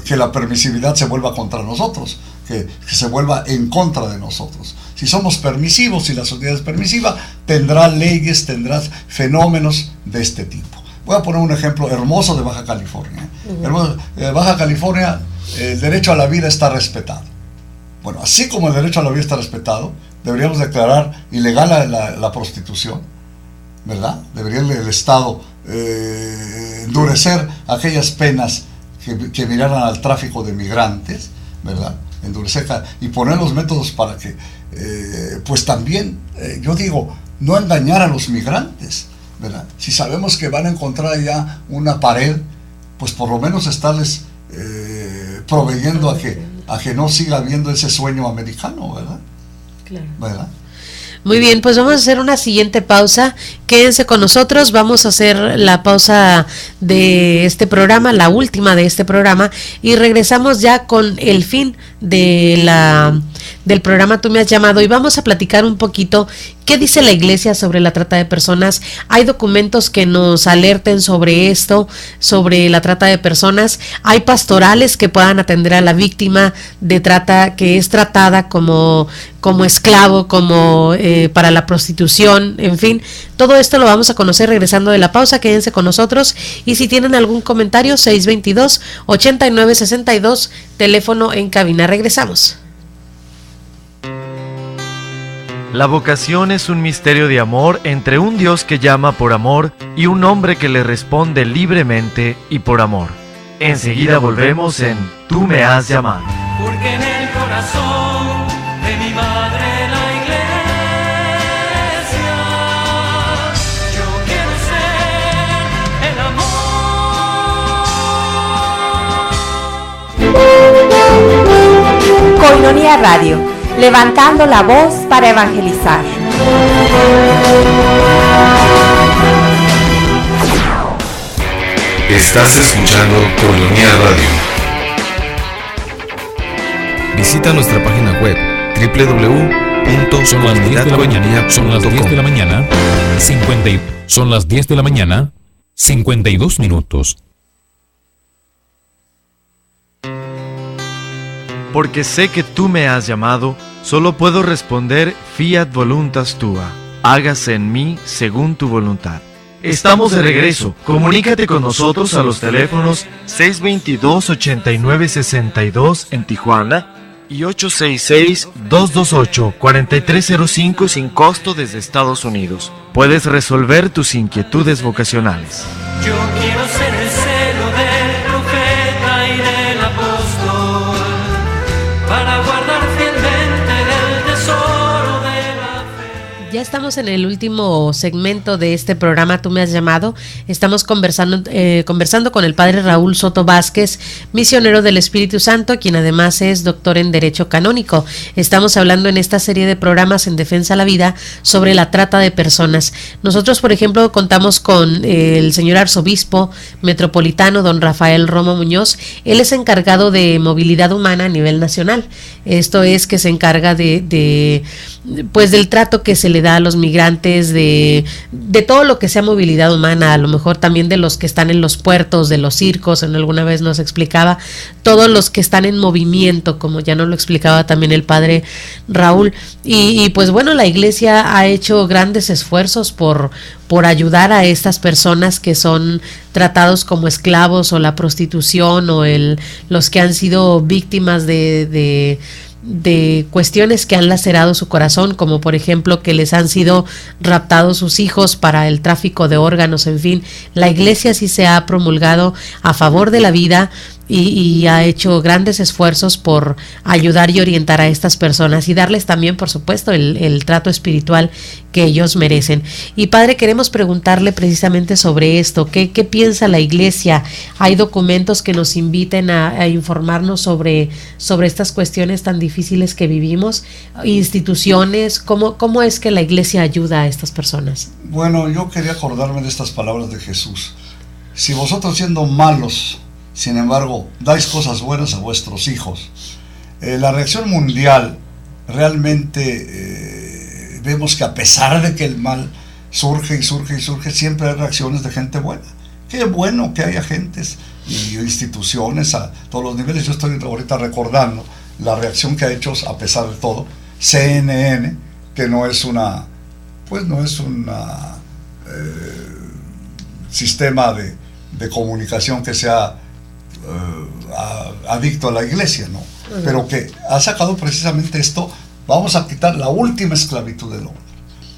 que la permisividad se vuelva contra nosotros, que se vuelva en contra de nosotros. Si somos permisivos, si la sociedad es permisiva, tendrá leyes, tendrá fenómenos de este tipo. Voy a poner un ejemplo hermoso de Baja California. Baja California, el derecho a la vida está respetado. Bueno, así como el derecho a la vida está respetado, deberíamos declarar ilegal la prostitución, ¿verdad? Debería el Estado endurecer aquellas penas que miraran al tráfico de migrantes, ¿verdad? Endurecer y poner los métodos para que, pues también, yo digo, no engañar a los migrantes, ¿verdad? Si sabemos que van a encontrar allá una pared, pues por lo menos estarles proveyendo a que no siga habiendo ese sueño americano, ¿verdad? Claro. ¿Verdad? Muy bien, pues vamos a hacer una siguiente pausa. Quédense con nosotros, vamos a hacer la pausa de este programa, la última de este programa, y regresamos ya con el fin del programa Tú me has llamado, y vamos a platicar un poquito qué dice la iglesia sobre la trata de personas. Hay documentos que nos alerten sobre esto, sobre la trata de personas. Hay pastorales que puedan atender a la víctima de trata, que es tratada como esclavo, como para la prostitución, en fin. Todo esto lo vamos a conocer regresando de la pausa. Quédense con nosotros, y si tienen algún comentario, 622-8962, teléfono en cabina. Regresamos. La vocación es un misterio de amor entre un Dios que llama por amor y un hombre que le responde libremente y por amor. Enseguida volvemos en Tú me has llamado. Porque en el corazón de mi madre la iglesia yo quiero ser el amor. Koinonia Radio, levantando la voz para evangelizar. Estás escuchando Koinonia Radio. Visita nuestra página web www.comunidadcoinoniac.com. Son las 10 de la mañana, 52 minutos. Porque sé que tú me has llamado, solo puedo responder fiat voluntas tua, hágase en mí según tu voluntad. Estamos de regreso. Comunícate con nosotros a los teléfonos 622-8962 en Tijuana y 866-228-4305 sin costo desde Estados Unidos. Puedes resolver tus inquietudes vocacionales. Yo quiero ser el celo del profeta y del apóstol, para guardar fielmente del tesoro de la fe. Ya estamos en el último segmento de este programa Tú me has llamado. Estamos conversando con el padre Raúl Soto Vázquez, misionero del Espíritu Santo, quien además es doctor en Derecho Canónico. Estamos hablando en esta serie de programas en Defensa a la Vida sobre la trata de personas. Nosotros, por ejemplo, contamos con el señor arzobispo metropolitano, don Rafael Romo Muñoz. Él es encargado de movilidad humana a nivel nacional. Esto es que se encarga pues del trato que se le da da a los migrantes, de todo lo que sea movilidad humana, a lo mejor también de los que están en los puertos, de los circos, en alguna vez nos explicaba, todos los que están en movimiento, como ya nos lo explicaba también el padre Raúl. Y pues bueno, la iglesia ha hecho grandes esfuerzos por ayudar a estas personas que son tratados como esclavos, o la prostitución, o los que han sido víctimas de cuestiones que han lacerado su corazón, como por ejemplo que les han sido raptados sus hijos para el tráfico de órganos. En fin, la iglesia sí se ha promulgado a favor de la vida y ha hecho grandes esfuerzos por ayudar y orientar a estas personas y darles también, por supuesto, el trato espiritual que ellos merecen. Y padre, queremos preguntarle precisamente sobre esto. ¿Qué piensa la iglesia? ¿Hay documentos que nos inviten a informarnos sobre estas cuestiones tan difíciles que vivimos? ¿Instituciones? ¿Cómo es que la iglesia ayuda a estas personas? Bueno, yo quería acordarme de estas palabras de Jesús. Si vosotros, siendo malos, sin embargo, dais cosas buenas a vuestros hijos. La reacción mundial, realmente vemos que a pesar de que el mal surge y surge y surge, siempre hay reacciones de gente buena. Qué bueno que haya gentes y instituciones a todos los niveles. Yo estoy ahorita recordando la reacción que ha hecho, a pesar de todo, CNN, que no es un sistema de comunicación que sea adicto a la iglesia, ¿no? Pero que ha sacado precisamente esto: vamos a quitar la última esclavitud del hombre.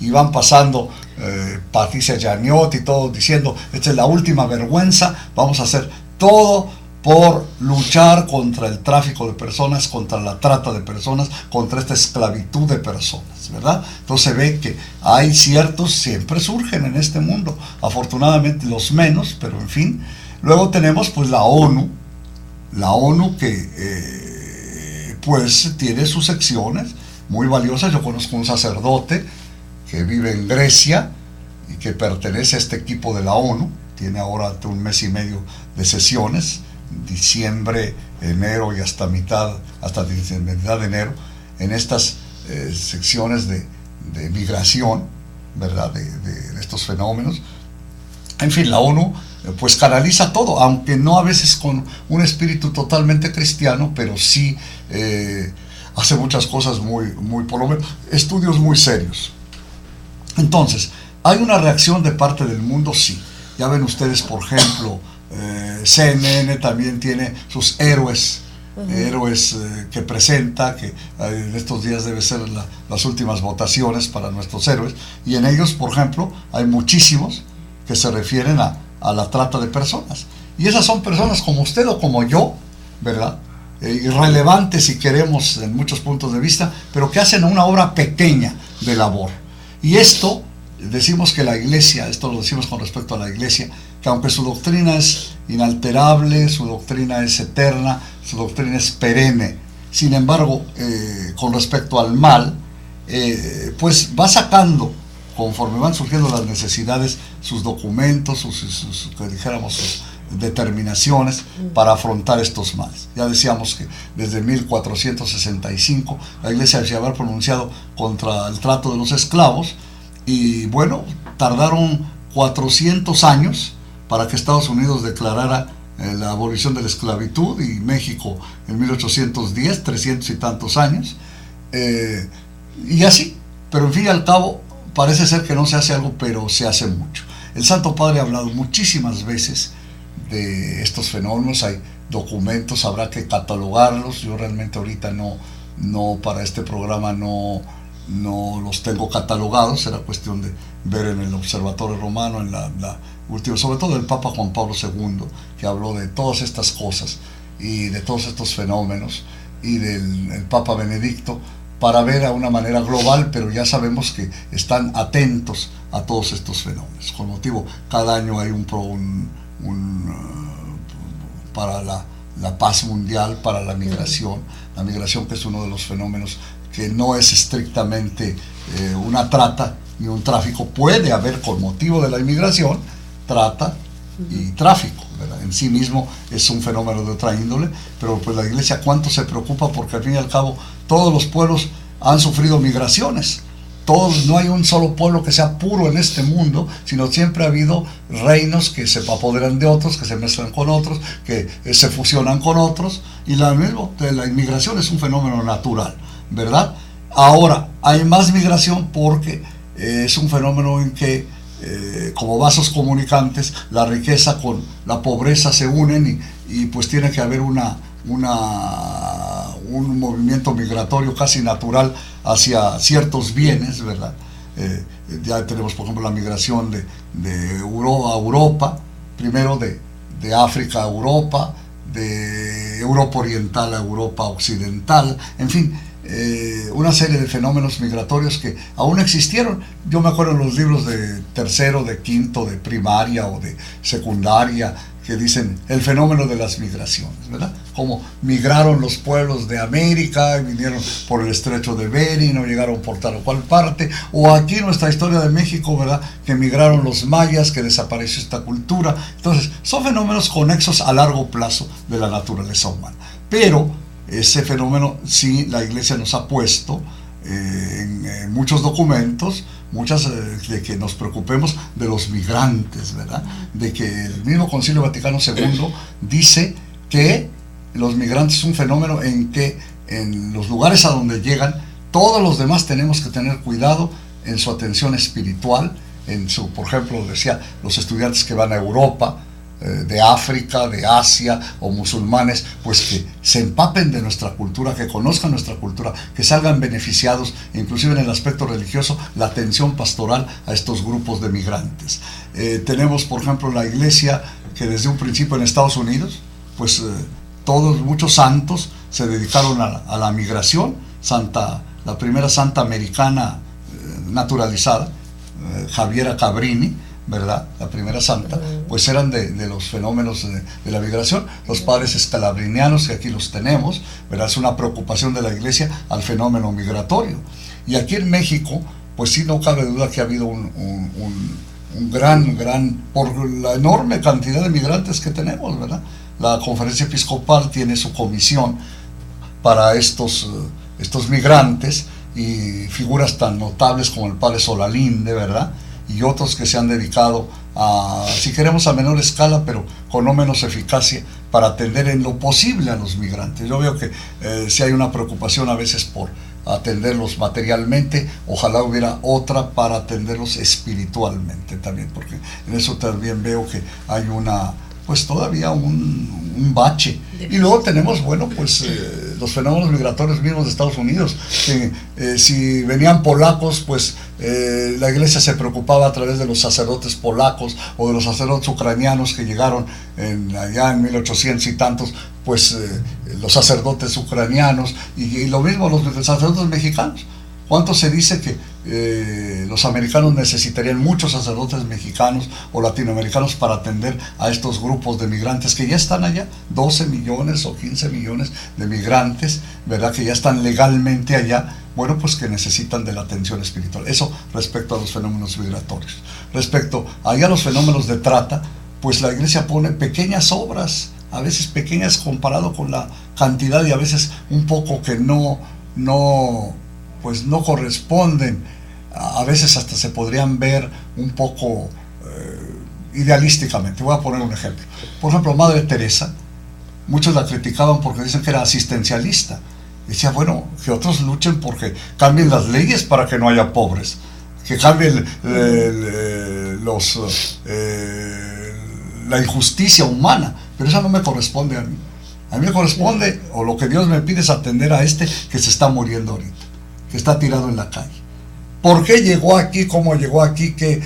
Y van pasando Patricia Yaniot y todos diciendo, esta es la última vergüenza, vamos a hacer todo por luchar contra el tráfico de personas, contra la trata de personas, contra esta esclavitud de personas, ¿verdad? Entonces se ve que hay ciertos, siempre surgen en este mundo, afortunadamente los menos, pero en fin. Luego tenemos pues la ONU que pues tiene sus secciones muy valiosas. Yo conozco un sacerdote que vive en Grecia y que pertenece a este equipo de la ONU, tiene ahora 1 mes y medio de sesiones, diciembre, enero y hasta mitad de enero, en estas secciones de migración, ¿verdad?, de estos fenómenos. En fin, la ONU pues canaliza todo, aunque no a veces con un espíritu totalmente cristiano, pero sí hace muchas cosas muy por lo menos, estudios muy serios. Entonces, ¿hay una reacción de parte del mundo? Sí. Ya ven ustedes, por ejemplo, CNN también tiene sus héroes, que presenta, que en estos días debe ser las últimas votaciones para nuestros héroes, y en ellos, por ejemplo, hay muchísimos que se refieren a la trata de personas. Y esas son personas como usted o como yo, ¿verdad? Irrelevantes si queremos en muchos puntos de vista, pero que hacen una obra pequeña de labor. Y esto, decimos que la iglesia, esto lo decimos con respecto a la iglesia, que aunque su doctrina es inalterable, su doctrina es eterna, su doctrina es perenne, sin embargo, con respecto al mal, pues va sacando, conforme van surgiendo las necesidades, sus documentos, sus determinaciones para afrontar estos males. Ya decíamos que desde 1465 la iglesia se había pronunciado contra el trato de los esclavos, y bueno, tardaron 400 años para que Estados Unidos declarara la abolición de la esclavitud, y México en 1810, 300 y tantos años, y así. Pero en fin y al cabo, parece ser que no se hace algo, pero se hace mucho. El Santo Padre ha hablado muchísimas veces de estos fenómenos, hay documentos, habrá que catalogarlos. Yo realmente ahorita no para este programa no los tengo catalogados, será cuestión de ver en el Observatorio Romano, en la última, sobre todo el Papa Juan Pablo II, que habló de todas estas cosas y de todos estos fenómenos, y el Papa Benedicto, para ver a una manera global, pero ya sabemos que están atentos a todos estos fenómenos. Con motivo, cada año hay para la paz mundial, para la migración que es uno de los fenómenos que no es estrictamente una trata ni un tráfico. Puede haber, con motivo de la inmigración, trata y tráfico, ¿verdad? En sí mismo es un fenómeno de otra índole, pero pues la iglesia cuánto se preocupa, porque al fin y al cabo todos los pueblos han sufrido migraciones, no hay un solo pueblo que sea puro en este mundo, sino siempre ha habido reinos que se apoderan de otros, que se mezclan con otros, que se fusionan con otros, y la inmigración es un fenómeno natural, ¿verdad? Ahora, hay más migración porque es un fenómeno en que, como vasos comunicantes, la riqueza con la pobreza se unen y pues tiene que haber un movimiento migratorio casi natural hacia ciertos bienes, ¿verdad? Ya tenemos, por ejemplo, la migración de Europa, primero de África a Europa, de Europa Oriental a Europa Occidental, en fin, una serie de fenómenos migratorios que aún existieron. Yo me acuerdo en los libros de tercero, de quinto, de primaria o de secundaria, que dicen el fenómeno de las migraciones, ¿verdad? Como migraron los pueblos de América, vinieron por el estrecho de Bering, no llegaron por tal o cual parte, o aquí nuestra historia de México, ¿verdad? Que migraron los mayas, que desapareció esta cultura. Entonces, son fenómenos conexos a largo plazo de la naturaleza humana. Pero ese fenómeno sí la Iglesia nos ha puesto en muchos documentos, de que nos preocupemos de los migrantes, ¿verdad? De que el mismo Concilio Vaticano II dice que los migrantes es un fenómeno en que en los lugares a donde llegan, todos los demás tenemos que tener cuidado en su atención espiritual, por ejemplo, decía, los estudiantes que van a Europa, de África, de Asia o musulmanes, pues que se empapen de nuestra cultura, que conozcan nuestra cultura, que salgan beneficiados, inclusive en el aspecto religioso, la atención pastoral a estos grupos de migrantes. Tenemos, por ejemplo, la Iglesia que desde un principio en Estados Unidos, pues muchos santos se dedicaron a la migración. La primera santa americana naturalizada, Javiera Cabrini, ¿verdad? La primera santa, pues eran de los fenómenos de la migración. Los padres escalabrinianos, que aquí los tenemos, ¿verdad? Es una preocupación de la Iglesia al fenómeno migratorio. Y aquí en México, pues sí, no cabe duda que ha habido un gran, por la enorme cantidad de migrantes que tenemos, ¿verdad? La Conferencia Episcopal tiene su comisión para estos migrantes, y figuras tan notables como el padre Solalinde, ¿verdad? Y otros que se han dedicado si queremos a menor escala, pero con no menos eficacia, para atender en lo posible a los migrantes. Yo veo que si hay una preocupación a veces por atenderlos materialmente, ojalá hubiera otra para atenderlos espiritualmente también, porque en eso también veo que hay pues todavía un bache. Y luego tenemos, bueno, pues los fenómenos migratorios mismos de Estados Unidos, que si venían polacos, pues la Iglesia se preocupaba a través de los sacerdotes polacos o de los sacerdotes ucranianos que llegaron allá en 1800 y tantos, pues los sacerdotes ucranianos, y lo mismo los sacerdotes mexicanos. ¿Cuánto se dice que los americanos necesitarían muchos sacerdotes mexicanos o latinoamericanos para atender a estos grupos de migrantes que ya están allá? 12 millones o 15 millones de migrantes, ¿verdad? Que ya están legalmente allá. Bueno, pues que necesitan de la atención espiritual. Eso respecto a los fenómenos migratorios. Respecto a los fenómenos de trata, pues la Iglesia pone pequeñas obras, a veces pequeñas comparado con la cantidad, y a veces un poco que no corresponden, a veces hasta se podrían ver un poco idealísticamente. Voy a poner un ejemplo. Por ejemplo, Madre Teresa, muchos la criticaban porque dicen que era asistencialista. Decía, bueno, que otros luchen porque cambien las leyes para que no haya pobres, que cambien la injusticia humana, pero eso no me corresponde a mí. A mí me corresponde, o lo que Dios me pide, es atender a este que se está muriendo ahorita, que está tirado en la calle. ¿Por qué llegó aquí? ¿Cómo llegó aquí? Que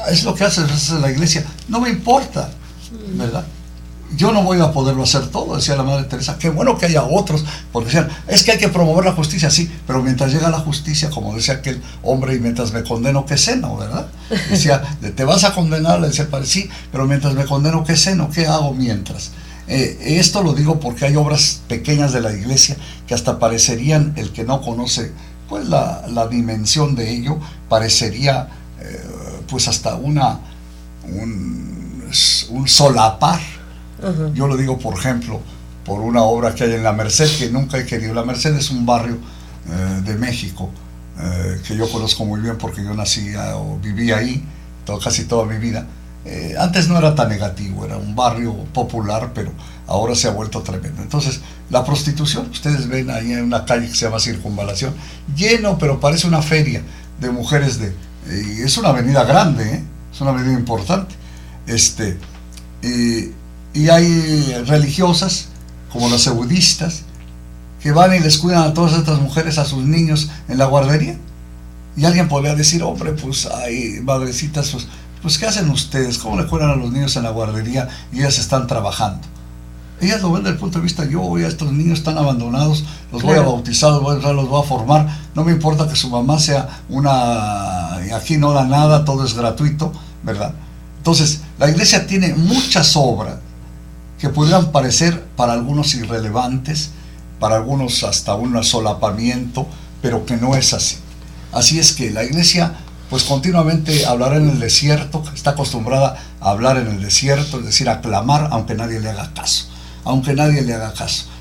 es lo que hace la Iglesia. No me importa, ¿verdad? Yo no voy a poderlo hacer todo, decía la Madre Teresa. Qué bueno que haya otros, porque decían, es que hay que promover la justicia, sí, pero mientras llega la justicia, como decía aquel hombre, y mientras me condeno, ¿qué ceno, verdad? Decía, ¿te vas a condenar? Le decía el padre, sí, pero mientras me condeno, ¿qué ceno? ¿Qué hago mientras? Esto lo digo porque hay obras pequeñas de la Iglesia que hasta parecerían, el que no conoce pues la dimensión de ello, parecería pues hasta un solapar. Uh-huh. Yo lo digo, por ejemplo, por una obra que hay en La Merced, que nunca he querido. La Merced es un barrio de México, que yo conozco muy bien porque yo nací o viví ahí casi toda mi vida. Antes no era tan negativo, era un barrio popular, pero ahora se ha vuelto tremendo. Entonces, la prostitución, ustedes ven ahí en una calle que se llama Circunvalación, lleno, pero parece una feria de mujeres y es una avenida grande, es una avenida importante. Y hay religiosas, como las budistas, que van y les cuidan a todas estas mujeres, a sus niños en la guardería. Y alguien podría decir, hombre, pues hay madrecitas, pues ¿qué hacen ustedes? ¿Cómo le cuidan a los niños en la guardería y ellas están trabajando? Ellas lo ven desde el punto de vista, yo voy a estos niños están abandonados, los voy a bautizar, los voy a formar, no me importa que su mamá sea y aquí no da nada, todo es gratuito, ¿verdad? Entonces, la iglesia tiene muchas obras que pudieran parecer para algunos irrelevantes, para algunos hasta un solapamiento, pero que no es así. Así es que la iglesia pues continuamente hablará en el desierto, está acostumbrada a hablar en el desierto, es decir, a clamar aunque nadie le haga caso,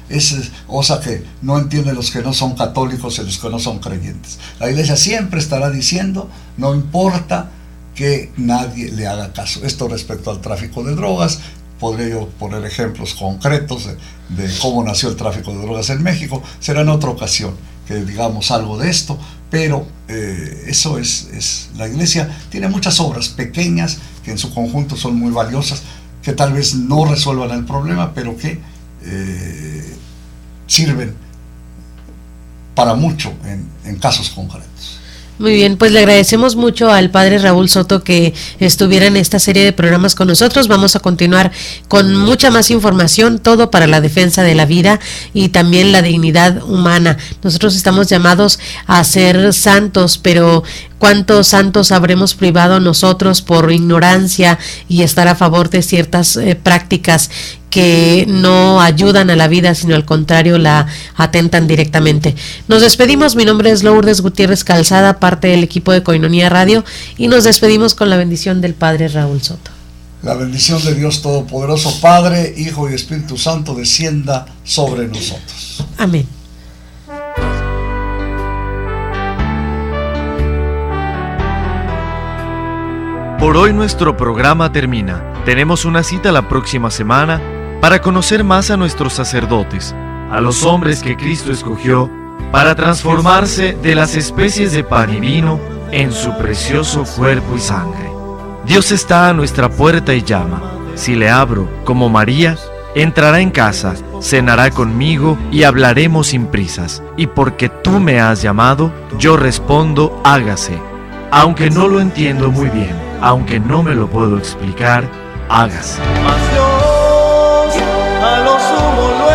Es cosa que no entienden los que no son católicos y los que no son creyentes. La iglesia siempre estará diciendo, no importa que nadie le haga caso. Esto respecto al tráfico de drogas. Podría yo poner ejemplos concretos de cómo nació el tráfico de drogas en México. Será en otra ocasión que digamos algo de esto, pero eso es la iglesia tiene muchas obras pequeñas que en su conjunto son muy valiosas, que tal vez no resuelvan el problema, pero que sirven para mucho en casos concretos. Muy bien, pues le agradecemos mucho al padre Raúl Soto que estuviera en esta serie de programas con nosotros. Vamos a continuar con mucha más información, todo para la defensa de la vida y también la dignidad humana. Nosotros estamos llamados a ser santos, pero ¿cuántos santos habremos privado nosotros por ignorancia y estar a favor de ciertas prácticas que no ayudan a la vida, sino al contrario la atentan directamente? Nos despedimos. Mi nombre es Lourdes Gutiérrez Calzada, parte del equipo de Koinonia Radio, y nos despedimos con la bendición del padre Raúl Soto. La bendición de Dios Todopoderoso, Padre, Hijo y Espíritu Santo, descienda sobre nosotros. Amén. Por hoy nuestro programa termina. Tenemos una cita la próxima semana para conocer más a nuestros sacerdotes, a los hombres que Cristo escogió para transformarse de las especies de pan y vino en su precioso cuerpo y sangre. Dios está a nuestra puerta y llama. Si le abro, como María, entrará en casa, cenará conmigo y hablaremos sin prisas. Y porque tú me has llamado, yo respondo, hágase. Aunque no lo entiendo muy bien, aunque no me lo puedo explicar, hágase. Mas Dios a lo sumo lo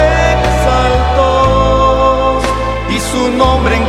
exaltó y su nombre en